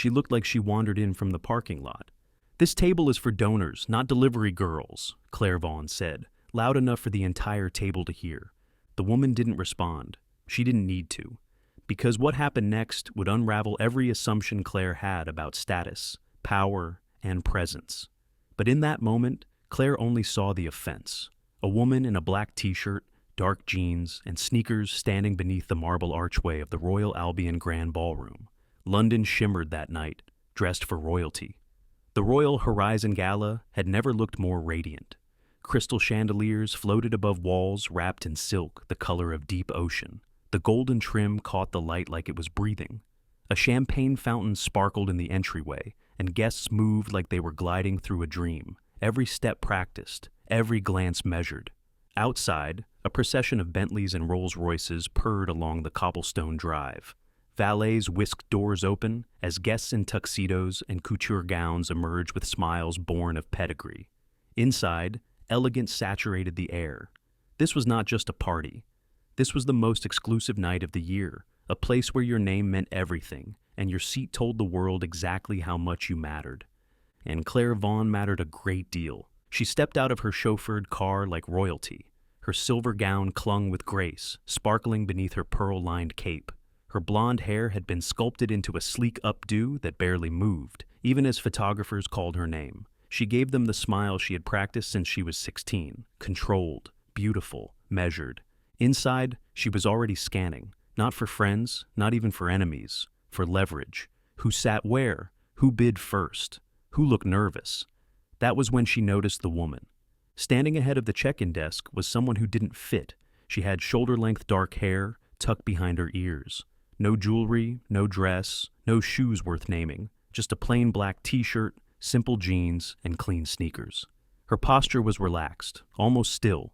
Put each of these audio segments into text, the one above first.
She looked like she wandered in from the parking lot. "This table is for donors, not delivery girls," Claire Vaughn said, loud enough for the entire table to hear. The woman didn't respond. She didn't need to, because what happened next would unravel every assumption Claire had about status, power, and presence. But in that moment, Claire only saw the offense. A woman in a black t-shirt, dark jeans, and sneakers standing beneath the marble archway of the Royal Albion Grand Ballroom. London shimmered that night, dressed for royalty. The Royal Horizon Gala had never looked more radiant. Crystal chandeliers floated above walls wrapped in silk the color of deep ocean. The golden trim caught the light like it was breathing. A champagne fountain sparkled in the entryway, and guests moved like they were gliding through a dream, every step practiced, every glance measured. Outside, a procession of Bentleys and Rolls-Royces purred along the cobblestone drive. Valets whisked doors open as guests in tuxedos and couture gowns emerged with smiles born of pedigree. Inside, elegance saturated the air. This was not just a party. This was the most exclusive night of the year, a place where your name meant everything, and your seat told the world exactly how much you mattered. And Claire Vaughn mattered a great deal. She stepped out of her chauffeured car like royalty. Her silver gown clung with grace, sparkling beneath her pearl-lined cape. Her blonde hair had been sculpted into a sleek updo that barely moved, even as photographers called her name. She gave them the smile she had practiced since she was 16, controlled, beautiful, measured. Inside, she was already scanning, not for friends, not even for enemies, for leverage. Who sat where? Who bid first? Who looked nervous? That was when she noticed the woman. Standing ahead of the check-in desk was someone who didn't fit. She had shoulder-length dark hair tucked behind her ears. No jewelry, no dress, no shoes worth naming, just a plain black t-shirt, simple jeans, and clean sneakers. Her posture was relaxed, almost still,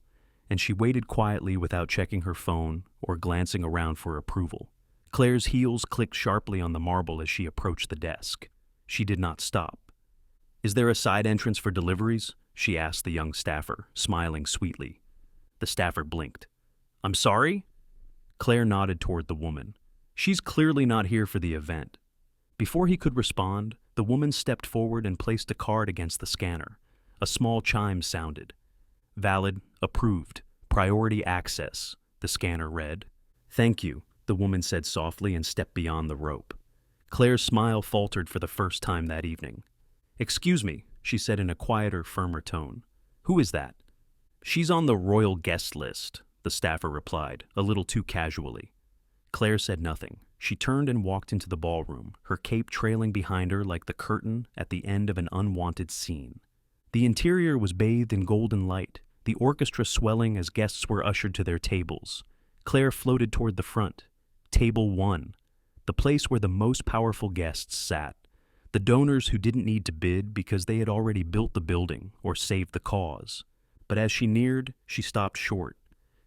and she waited quietly without checking her phone or glancing around for approval. Claire's heels clicked sharply on the marble as she approached the desk. She did not stop. "Is there a side entrance for deliveries?" she asked the young staffer, smiling sweetly. The staffer blinked. "I'm sorry?" Claire nodded toward the woman. "She's clearly not here for the event." Before he could respond, the woman stepped forward and placed a card against the scanner. A small chime sounded. "Valid, approved, priority access," the scanner read. "Thank you," the woman said softly and stepped beyond the rope. Claire's smile faltered for the first time that evening. "Excuse me," she said in a quieter, firmer tone. "Who is that?" "She's on the royal guest list," the staffer replied, a little too casually. Claire said nothing. She turned and walked into the ballroom, her cape trailing behind her like the curtain at the end of an unwanted scene. The interior was bathed in golden light, the orchestra swelling as guests were ushered to their tables. Claire floated toward the front. Table 1, the place where the most powerful guests sat. The donors who didn't need to bid because they had already built the building or saved the cause. But as she neared, she stopped short.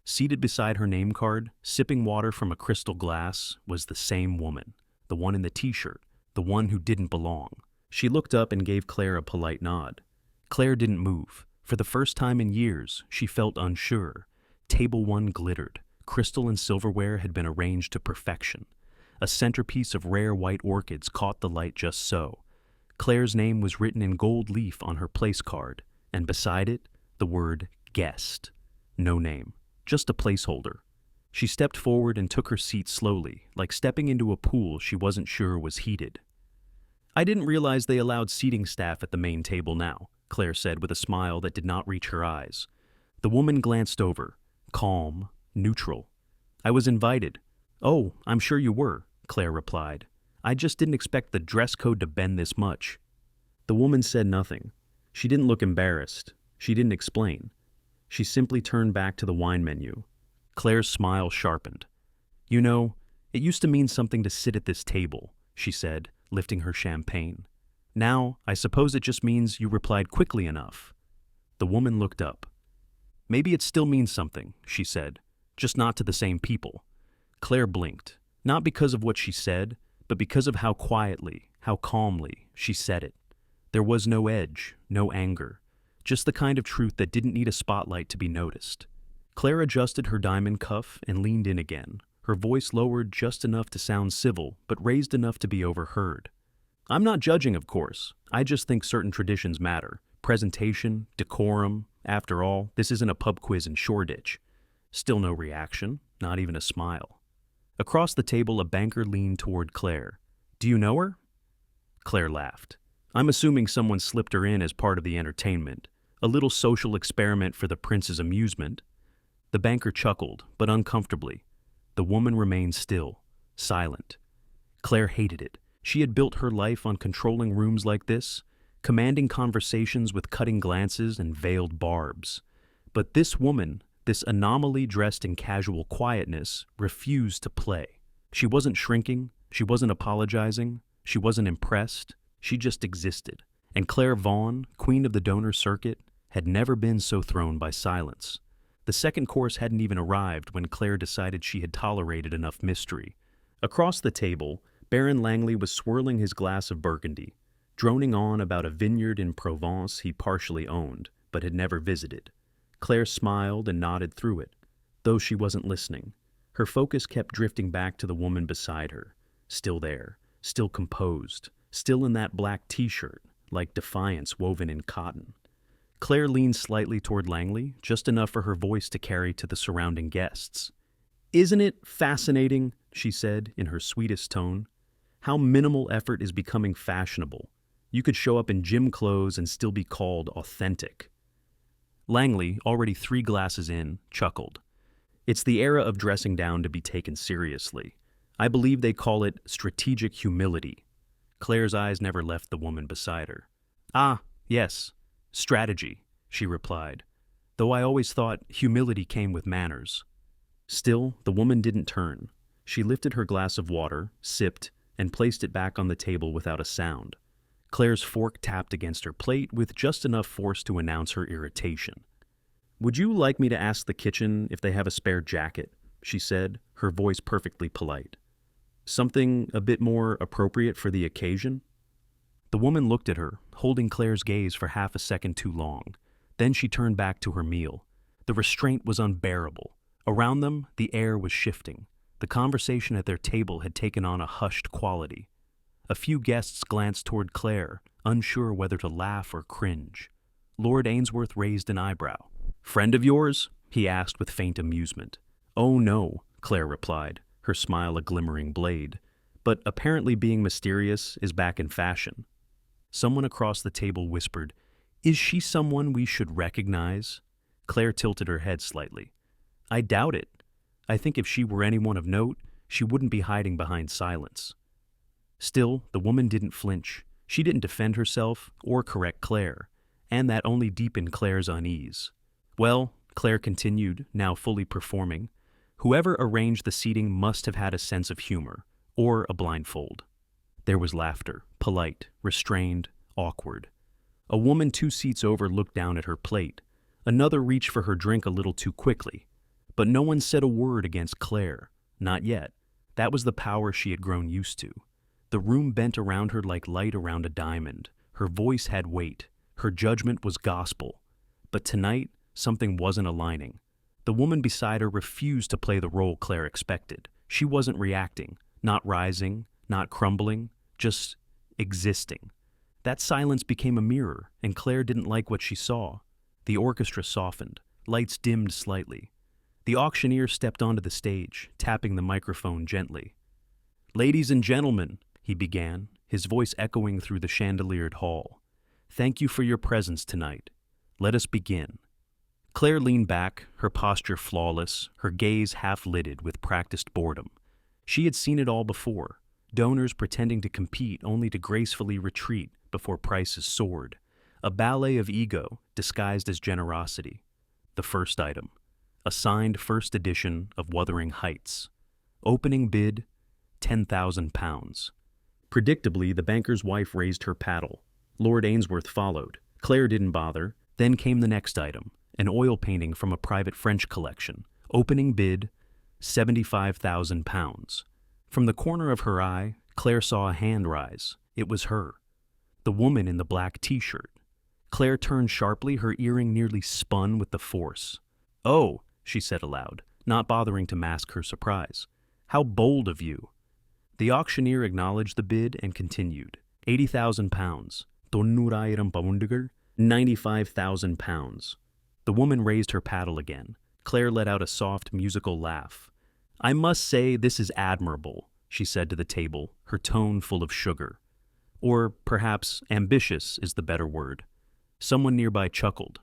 Seated beside her name card, sipping water from a crystal glass, was the same woman, the one in the t-shirt, the one who didn't belong. She looked up and gave Claire a polite nod. Claire didn't move. For the first time in years, she felt unsure. Table 1 glittered. Crystal and silverware had been arranged to perfection. A centerpiece of rare white orchids caught the light just so. Claire's name was written in gold leaf on her place card, and beside it, the word guest. No name, just a placeholder. She stepped forward and took her seat slowly, like stepping into a pool she wasn't sure was heated. "I didn't realize they allowed seating staff at the main table now," Claire said with a smile that did not reach her eyes. The woman glanced over, calm, neutral. "I was invited." "Oh, I'm sure you were," Claire replied. "I just didn't expect the dress code to bend this much." The woman said nothing. She didn't look embarrassed. She didn't explain. She simply turned back to the wine menu. Claire's smile sharpened. "You know, it used to mean something to sit at this table," she said, lifting her champagne. "Now, I suppose it just means you replied quickly enough." The woman looked up. "Maybe it still means something," she said, "just not to the same people." Claire blinked, not because of what she said, but because of how quietly, how calmly she said it. There was no edge, no anger, just the kind of truth that didn't need a spotlight to be noticed. Claire adjusted her diamond cuff and leaned in again, her voice lowered just enough to sound civil, but raised enough to be overheard. I'm not judging, of course. I just think certain traditions matter. Presentation, decorum. After all, this isn't a pub quiz in Shoreditch. Still no reaction, not even a smile. Across the table, a banker leaned toward Claire. Do you know her? Claire laughed. I'm assuming someone slipped her in as part of the entertainment. A little social experiment for the prince's amusement. The banker chuckled, but uncomfortably. The woman remained still, silent. Claire hated it. She had built her life on controlling rooms like this, commanding conversations with cutting glances and veiled barbs. But this woman, this anomaly dressed in casual quietness, refused to play. She wasn't shrinking, she wasn't apologizing, she wasn't impressed, she just existed. And Claire Vaughan, queen of the donor circuit, had never been so thrown by silence. The second course hadn't even arrived when Claire decided she had tolerated enough mystery. Across the table, Baron Langley was swirling his glass of Burgundy, droning on about a vineyard in Provence he partially owned, but had never visited. Claire smiled and nodded through it, though she wasn't listening. Her focus kept drifting back to the woman beside her, still there, still composed, still in that black t-shirt, like defiance woven in cotton. Claire leaned slightly toward Langley, just enough for her voice to carry to the surrounding guests. Isn't it fascinating, she said in her sweetest tone, how minimal effort is becoming fashionable? You could show up in gym clothes and still be called authentic. Langley, already 3 glasses in, chuckled. It's the era of dressing down to be taken seriously. I believe they call it strategic humility. Claire's eyes never left the woman beside her. Ah, yes, strategy, she replied, though I always thought humility came with manners. Still, the woman didn't turn. She lifted her glass of water, sipped, and placed it back on the table without a sound. Claire's fork tapped against her plate with just enough force to announce her irritation. Would you like me to ask the kitchen if they have a spare jacket? She said, her voice perfectly polite. Something a bit more appropriate for the occasion? The woman looked at her, holding Claire's gaze for half a second too long. Then she turned back to her meal. The restraint was unbearable. Around them, the air was shifting. The conversation at their table had taken on a hushed quality. A few guests glanced toward Claire, unsure whether to laugh or cringe. Lord Ainsworth raised an eyebrow. Friend of yours? He asked with faint amusement. Oh no, Claire replied, her smile a glimmering blade. But apparently being mysterious is back in fashion. Someone across the table whispered, Is she someone we should recognize? Claire tilted her head slightly. I doubt it. I think if she were anyone of note, she wouldn't be hiding behind silence. Still, the woman didn't flinch. She didn't defend herself or correct Claire, and that only deepened Claire's unease. Well, Claire continued, now fully performing, whoever arranged the seating must have had a sense of humor, or a blindfold. There was laughter, polite, restrained, awkward. A woman 2 seats over looked down at her plate. Another reached for her drink a little too quickly. But no one said a word against Claire. Not yet. That was the power she had grown used to. The room bent around her like light around a diamond. Her voice had weight. Her judgment was gospel. But tonight, something wasn't aligning. The woman beside her refused to play the role Claire expected. She wasn't reacting, not rising, not crumbling, just existing. That silence became a mirror, and Claire didn't like what she saw. The orchestra softened. Lights dimmed slightly. The auctioneer stepped onto the stage, tapping the microphone gently. Ladies and gentlemen, he began, his voice echoing through the chandeliered hall. Thank you for your presence tonight. Let us begin. Claire leaned back, her posture flawless, her gaze half-lidded with practiced boredom. She had seen it all before, donors pretending to compete only to gracefully retreat before prices soared. A ballet of ego disguised as generosity. The first item. A signed first edition of Wuthering Heights. Opening bid, £10,000. Predictably, the banker's wife raised her paddle. Lord Ainsworth followed. Claire didn't bother. Then came the next item, an oil painting from a private French collection. Opening bid, £75,000. From the corner of her eye, Claire saw a hand rise. It was her. The woman in the black t-shirt. Claire turned sharply, her earring nearly spun with the force. Oh, she said aloud, not bothering to mask her surprise. How bold of you. The auctioneer acknowledged the bid and continued. 80,000 pounds. തൊണ്ണൂറായിരം പൗണ്ടുകൾ. 95,000 pounds. The woman raised her paddle again. Claire let out a soft, musical laugh. I must say this is admirable, she said to the table, her tone full of sugar. Or perhaps ambitious is the better word. Someone nearby chuckled.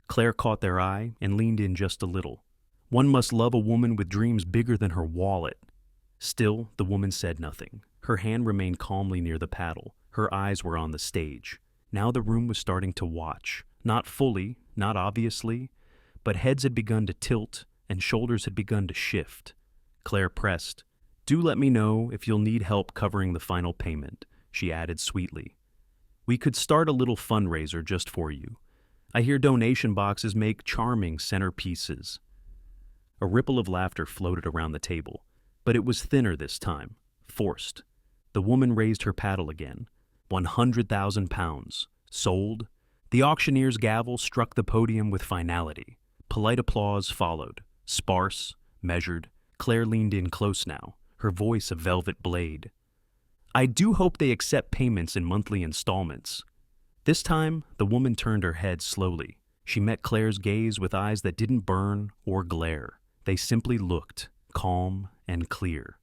Claire caught their eye and leaned in just a little. One must love a woman with dreams bigger than her wallet. Still, the woman said nothing. Her hand remained calmly near the paddle. Her eyes were on the stage. Now the room was starting to watch. Not fully, not obviously, but heads had begun to tilt and shoulders had begun to shift. Claire pressed. Do let me know if you'll need help covering the final payment, she added sweetly. We could start a little fundraiser just for you. I hear donation boxes make charming centerpieces. A ripple of laughter floated around the table, but it was thinner this time, forced. The woman raised her paddle again. 100,000 pounds. Sold. The auctioneer's gavel struck the podium with finality. Polite applause followed. Sparse, measured. Claire leaned in close now, her voice a velvet blade. I do hope they accept payments in monthly installments. This time, the woman turned her head slowly. She met Claire's gaze with eyes that didn't burn or glare. They simply looked, calm and clear.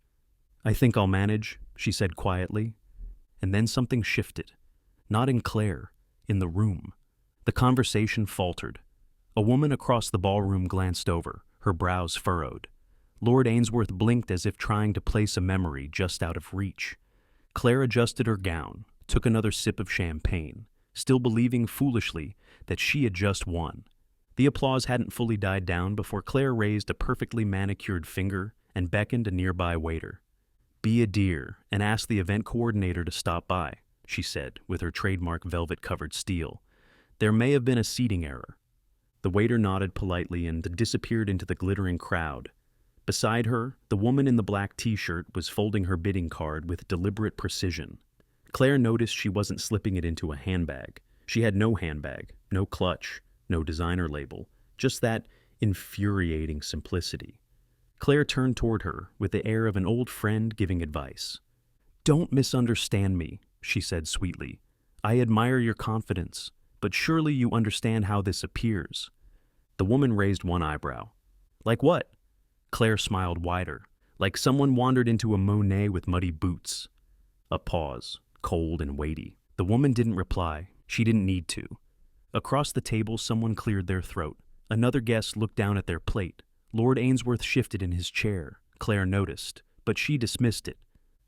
I think I'll manage, she said quietly. And then something shifted. Not in Claire, in the room. The conversation faltered. A woman across the ballroom glanced over, her brows furrowed. Lord Ainsworth blinked as if trying to place a memory just out of reach. Claire adjusted her gown, took another sip of champagne, still believing foolishly that she had just won. The applause hadn't fully died down before Claire raised a perfectly manicured finger and beckoned a nearby waiter. Be a dear and ask the event coordinator to stop by, she said, with her trademark velvet-covered steel. There may have been a seating error. The waiter nodded politely and disappeared into the glittering crowd. Beside her, the woman in the black t-shirt was folding her bidding card with deliberate precision. Claire noticed she wasn't slipping it into a handbag. She had no handbag, no clutch, no designer label, just that infuriating simplicity. Claire turned toward her with the air of an old friend giving advice. Don't misunderstand me, she said sweetly. I admire your confidence, but surely you understand how this appears. The woman raised one eyebrow. Like what? Claire smiled wider, like someone wandered into a Monet with muddy boots. A pause, cold and weighty. The woman didn't reply. She didn't need to. Across the table, someone cleared their throat. Another guest looked down at their plate. Lord Ainsworth shifted in his chair. Claire noticed, but she dismissed it.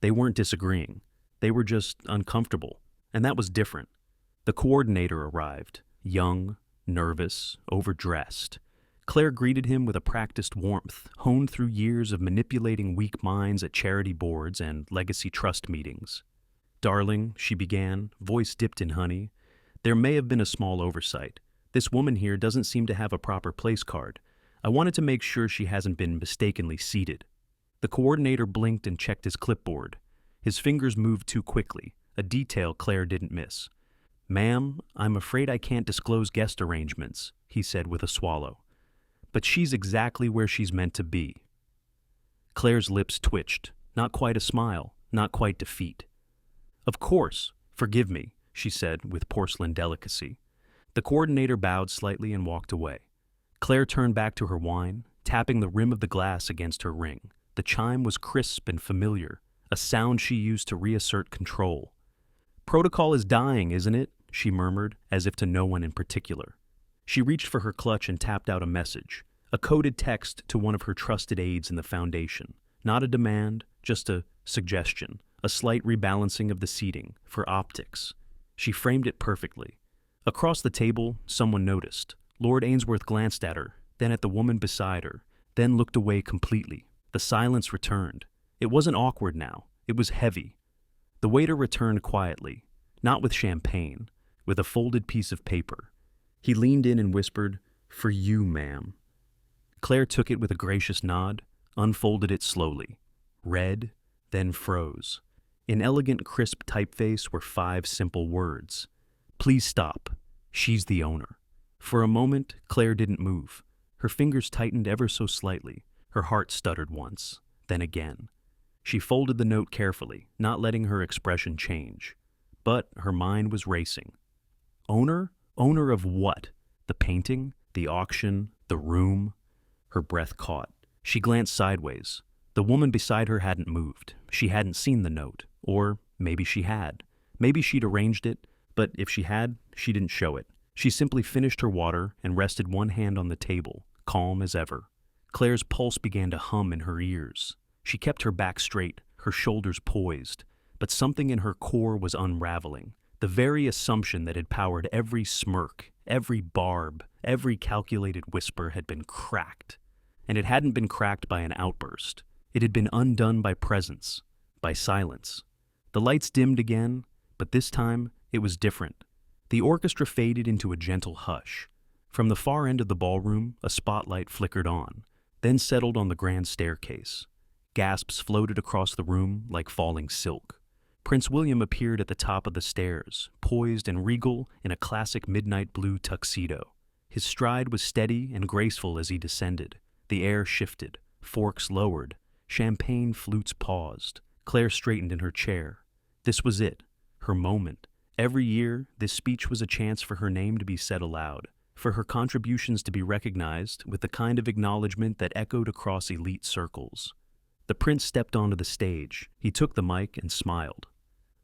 They weren't disagreeing. They were just uncomfortable, and that was different. The coordinator arrived, young, nervous, overdressed. Claire greeted him with a practiced warmth, honed through years of manipulating weak minds at charity boards and legacy trust meetings. Darling, she began, voice dipped in honey, there may have been a small oversight. This woman here doesn't seem to have a proper place card. I wanted to make sure she hasn't been mistakenly seated. The coordinator blinked and checked his clipboard. His fingers moved too quickly, a detail Claire didn't miss. Ma'am, I'm afraid I can't disclose guest arrangements, he said with a swallow. But she's exactly where she's meant to be. Claire's lips twitched, not quite a smile, not quite defeat. Of course, forgive me, she said with porcelain delicacy. The coordinator bowed slightly and walked away. Claire turned back to her wine, tapping the rim of the glass against her ring. The chime was crisp and familiar, a sound she used to reassert control. Protocol is dying, isn't it? She murmured, as if to no one in particular. She reached for her clutch and tapped out a message, a coded text to one of her trusted aides in the foundation. Not a demand, just a suggestion, a slight rebalancing of the seating, for optics. She framed it perfectly. Across the table, someone noticed. Lord Ainsworth glanced at her, then at the woman beside her, then looked away completely. The silence returned. It wasn't awkward now. It was heavy. The waiter returned quietly, not with champagne, with a folded piece of paper. He leaned in and whispered, "For you, ma'am." Claire took it with a gracious nod, unfolded it slowly, read, then froze. In elegant, crisp typeface were 5 simple words. Please stop. She's the owner. For a moment, Claire didn't move. Her fingers tightened ever so slightly. Her heart stuttered once, then again. She folded the note carefully, not letting her expression change. But her mind was racing. Owner? Owner of what? The painting? The auction? The room? Her breath caught. She glanced sideways. The woman beside her hadn't moved. She hadn't seen the note. Or maybe she had. Maybe she'd arranged it, but if she had, she didn't show it. She simply finished her water and rested one hand on the table, calm as ever. Claire's pulse began to hum in her ears. She kept her back straight, her shoulders poised, but something in her core was unraveling. The very assumption that had powered every smirk, every barb, every calculated whisper had been cracked. And it hadn't been cracked by an outburst. It had been undone by presence, by silence. The lights dimmed again, but this time it was different. The orchestra faded into a gentle hush. From the far end of the ballroom, a spotlight flickered on, then settled on the grand staircase. Gasps floated across the room like falling silk. Prince William appeared at the top of the stairs, poised and regal in a classic midnight blue tuxedo. His stride was steady and graceful as he descended. The air shifted, forks lowered, champagne flutes paused. Claire straightened in her chair. This was it, her moment. Every year, this speech was a chance for her name to be said aloud, for her contributions to be recognized with the kind of acknowledgement that echoed across elite circles. The prince stepped onto the stage. He took the mic and smiled.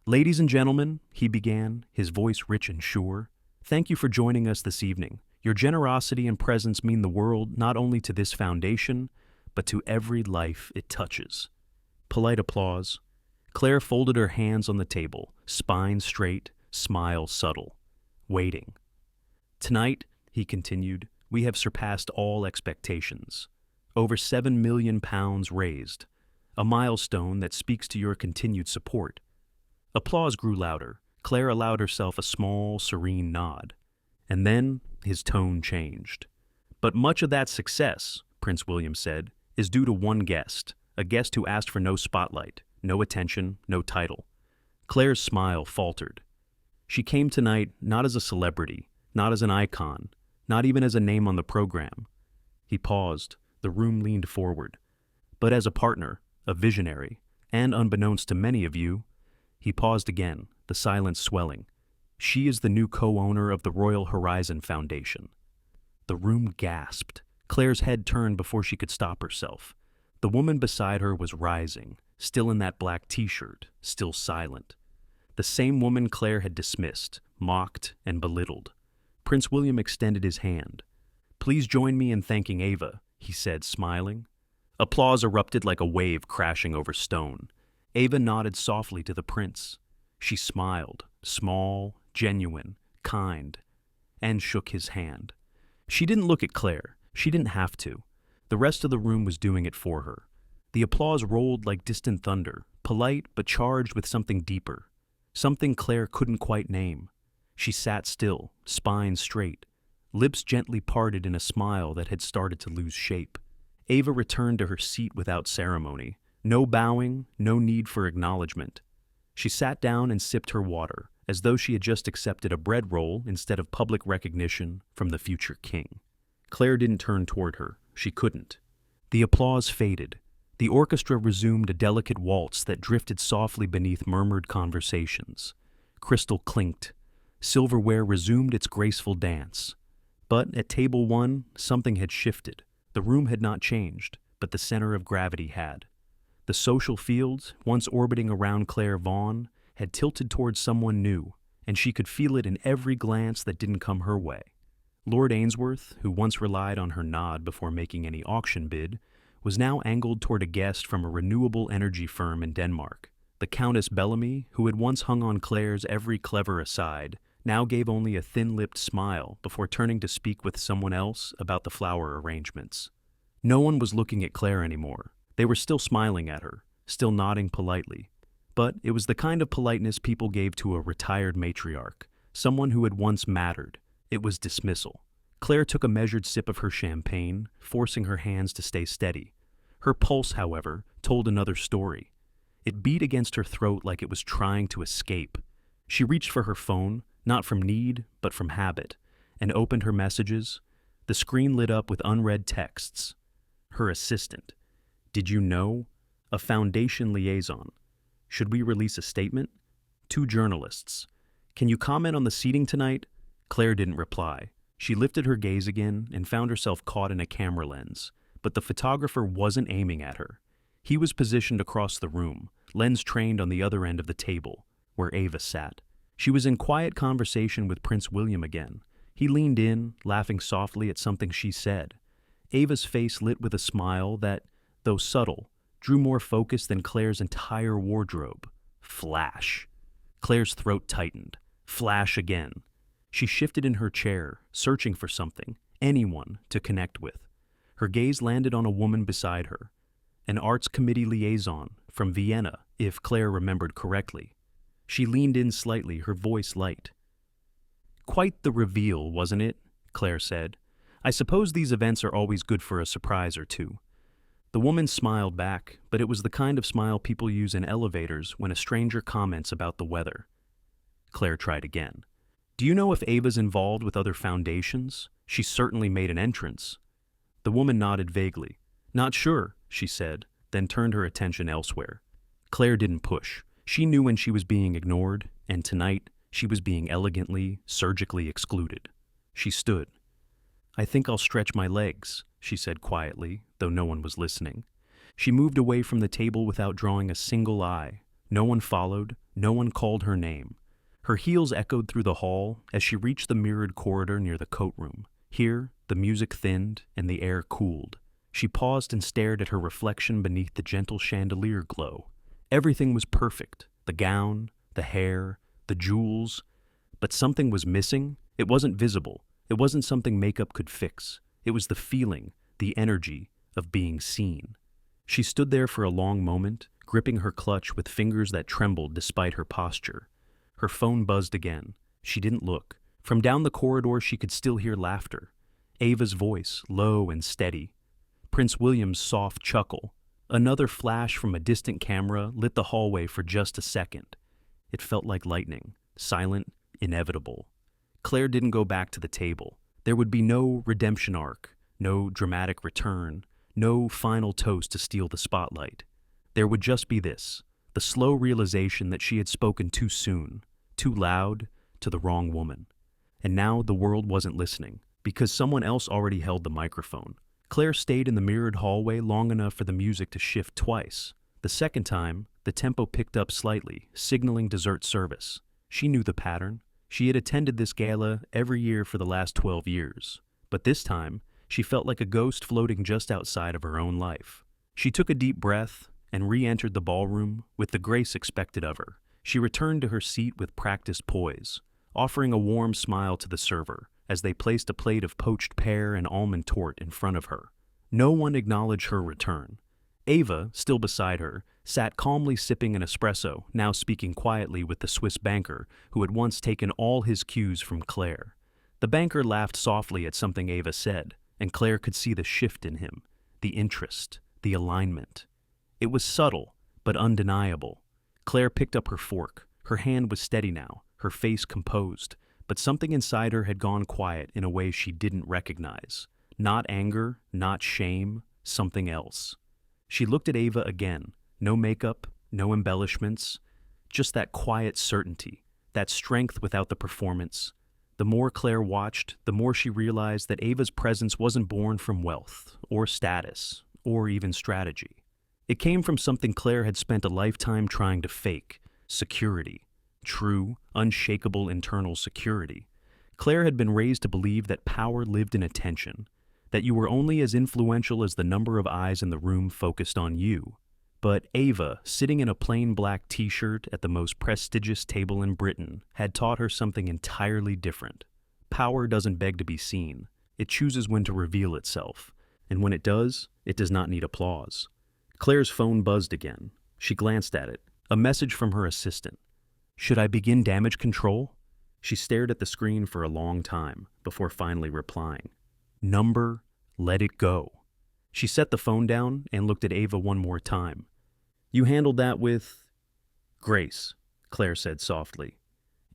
"Ladies and gentlemen," he began, his voice rich and sure, "thank you for joining us this evening. Your generosity and presence mean the world not only to this foundation, but to every life it touches." Polite applause. Claire folded her hands on the table, spine straight, smile subtle, waiting. "Tonight," he continued, "we have surpassed all expectations. Over £7 million raised, a milestone that speaks to your continued support." Applause grew louder. Claire allowed herself a small, serene nod. And then his tone changed. "But much of that success," Prince William said, "is due to one guest, a guest who asked for no spotlight, no attention, no title." Claire's smile faltered. She came tonight not as a celebrity, not as an icon, not even as a name on the program. He paused. The room leaned forward. "But as a partner, a visionary, and unbeknownst to many of you," he paused again, the silence swelling. "She is the new co-owner of the Royal Horizon Foundation." The room gasped. Claire's head turned before she could stop herself. The woman beside her was rising, still in that black t-shirt, still silent. The same woman Claire had dismissed, mocked, and belittled. Prince William extended his hand. "Please join me in thanking Ava," he said, smiling. Applause erupted like a wave crashing over stone. Ava nodded softly to the prince. She smiled, small, genuine, kind, and shook his hand. She didn't look at Claire. She didn't have to. The rest of the room was doing it for her. The applause rolled like distant thunder, polite but charged with something deeper, something Claire couldn't quite name. She sat still, spine straight, lips gently parted in a smile that had started to lose shape. Ava returned to her seat without ceremony. No bowing, no need for acknowledgement. She sat down and sipped her water, as though she had just accepted a bread roll instead of public recognition from the future king. Claire didn't turn toward her. She couldn't. The applause faded. The orchestra resumed a delicate waltz that drifted softly beneath murmured conversations. Crystal clinked. Silverware resumed its graceful dance. But at table one, something had shifted. The room had not changed, but the center of gravity had. The social fields, once orbiting around Claire Vaughn, had tilted towards someone new, and she could feel it in every glance that didn't come her way. Lord Ainsworth, who once relied on her nod before making any auction bid, was now angled toward a guest from a renewable energy firm in Denmark. The Countess Bellamy, who had once hung on Claire's every clever aside, now gave only a thin-lipped smile before turning to speak with someone else about the flower arrangements. No one was looking at Claire anymore. They were still smiling at her, still nodding politely. But it was the kind of politeness people gave to a retired matriarch, someone who had once mattered. It was dismissal. Claire took a measured sip of her champagne, forcing her hands to stay steady. Her pulse, however, told another story. It beat against her throat like it was trying to escape. She reached for her phone, not from need, but from habit, and opened her messages. The screen lit up with unread texts. Her assistant. "Did you know? A foundation liaison. Should we release a statement? 2 journalists. Can you comment on the seating tonight? Claire didn't reply. She lifted her gaze again and found herself caught in a camera lens, but the photographer wasn't aiming at her. He was positioned across the room, lens trained on the other end of the table, where Ava sat. She was in quiet conversation with Prince William again. He leaned in, laughing softly at something she said. Ava's face lit with a smile that, though subtle, drew more focus than Claire's entire wardrobe. Flash. Claire's throat tightened. Flash again. She shifted in her chair, searching for something, anyone, to connect with. Her gaze landed on a woman beside her, an arts committee liaison from Vienna, if Claire remembered correctly. She leaned in slightly, her voice light. Quite the reveal, wasn't it? Claire said. I suppose these events are always good for a surprise or two. The woman smiled back, but it was the kind of smile people use in elevators when a stranger comments about the weather. Claire tried again. Do you know if Ava's involved with other foundations? She certainly made an entrance. The woman nodded vaguely. Not sure, she said, then turned her attention elsewhere. Claire didn't push. She knew when she was being ignored, and tonight she was being elegantly, surgically excluded. She stood. I think I'll stretch my legs, she said quietly, though no one was listening. She moved away from the table without drawing a single eye. No one followed, no one called her name. Her heels echoed through the hall as she reached the mirrored corridor near the coat room. Here, the music thinned and the air cooled. She paused and stared at her reflection beneath the gentle chandelier glow. Everything was perfect. The gown, the hair, the jewels. But something was missing. It wasn't visible. It wasn't something makeup could fix. It was the feeling, the energy of being seen. She stood there for a long moment, gripping her clutch with fingers that trembled despite her posture. Her phone buzzed again. She didn't look. From down the corridor she could still hear laughter. Ava's voice, low and steady. Prince William's soft chuckle. Another flash from a distant camera lit the hallway for just a second. It felt like lightning, silent, inevitable. Claire didn't go back to the table. There would be no redemption arc, no dramatic return, no final toast to steal the spotlight. There would just be this, the slow realization that she had spoken too soon, too loud, to the wrong woman. And now the world wasn't listening, because someone else already held the microphone. Claire stayed in the mirrored hallway long enough for the music to shift twice. The second time, the tempo picked up slightly, signaling dessert service. She knew the pattern. She had attended this gala every year for the last 12 years. But this time, she felt like a ghost floating just outside of her own life. She took a deep breath and re-entered the ballroom with the grace expected of her. She returned to her seat with practiced poise, offering a warm smile to the server as they placed a plate of poached pear and almond torte in front of her. No one acknowledged her return. Ava, still beside her, sat calmly sipping an espresso, now speaking quietly with the Swiss banker who had once taken all his cues from Claire. The banker laughed softly at something Ava said, and Claire could see the shift in him, the interest, the alignment. It was subtle, but undeniable. Claire picked up her fork. Her hand was steady now, her face composed, but something inside her had gone quiet in a way she didn't recognize. Not anger, not shame, something else. She looked at Ava again. No makeup, no embellishments, just that quiet certainty, that strength without the performance. The more Claire watched, the more she realized that Ava's presence wasn't born from wealth, or status, or even strategy. It came from something Claire had spent a lifetime trying to fake: security. True, unshakable internal security. Claire had been raised to believe that power lived in attention, that you were only as influential as the number of eyes in the room focused on you. But Ava, sitting in a plain black t-shirt at the most prestigious table in Britain, had taught her something entirely different. Power doesn't beg to be seen. It chooses when to reveal itself, and when it does not need applause. Claire's phone buzzed again. She glanced at it. A message from her assistant. Should I begin damage control? She stared at the screen for a long time before finally replying. Number, let it go. She set the phone down and looked at Ava one more time. You handled that with grace, Claire said softly.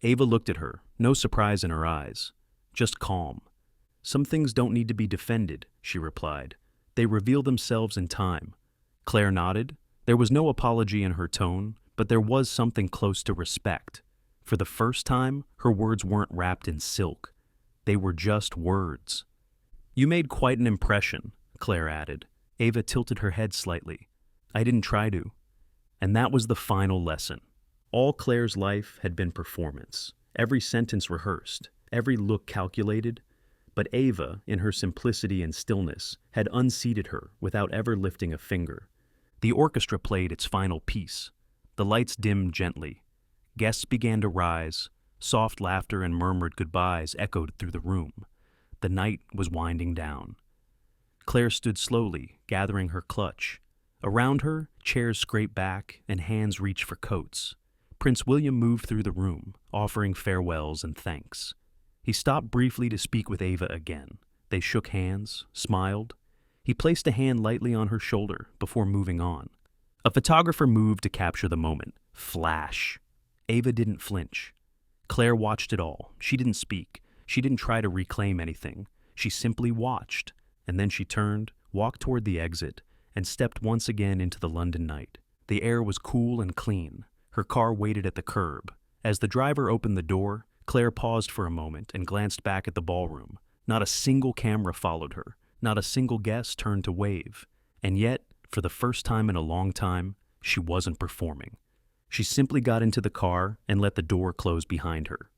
Ava looked at her, no surprise in her eyes, just calm. Some things don't need to be defended, she replied. They reveal themselves in time. Claire nodded. There was no apology in her tone, but there was something close to respect. For the first time, her words weren't wrapped in silk. They were just words. "You made quite an impression," Claire added. Ava tilted her head slightly. "I didn't try to." And that was the final lesson. All Claire's life had been performance, every sentence rehearsed, every look calculated. But Ava, in her simplicity and stillness, had unseated her without ever lifting a finger. The orchestra played its final piece. The lights dimmed gently. Guests began to rise. Soft laughter and murmured goodbyes echoed through the room. The night was winding down. Claire stood slowly, gathering her clutch. Around her, chairs scraped back and hands reached for coats. Prince William moved through the room, offering farewells and thanks. He stopped briefly to speak with Ava again. They shook hands, smiled. He placed a hand lightly on her shoulder before moving on. A photographer moved to capture the moment. Flash. Ava didn't flinch. Claire watched it all. She didn't speak. She didn't try to reclaim anything. She simply watched. And then she turned, walked toward the exit, and stepped once again into the London night. The air was cool and clean. Her car waited at the curb. As the driver opened the door, Claire paused for a moment and glanced back at the ballroom. Not a single camera followed her. Not a single guest turned to wave. And yet, for the first time in a long time, she wasn't performing. She simply got into the car and let the door close behind her.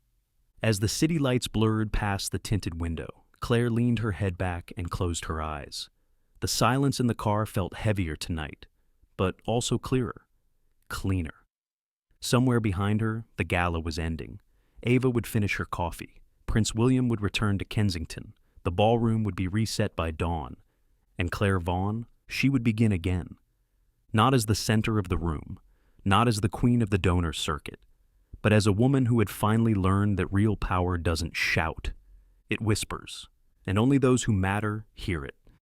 As the city lights blurred past the tinted window, Claire leaned her head back and closed her eyes. The silence in the car felt heavier tonight, but also clearer, cleaner. Somewhere behind her, the gala was ending. Ava would finish her coffee. Prince William would return to Kensington. The ballroom would be reset by dawn. And Claire Vaughan, she would begin again. Not as the center of the room, not as the queen of the donor circuit, but as a woman who had finally learned that real power doesn't shout. It whispers, and only those who matter hear it.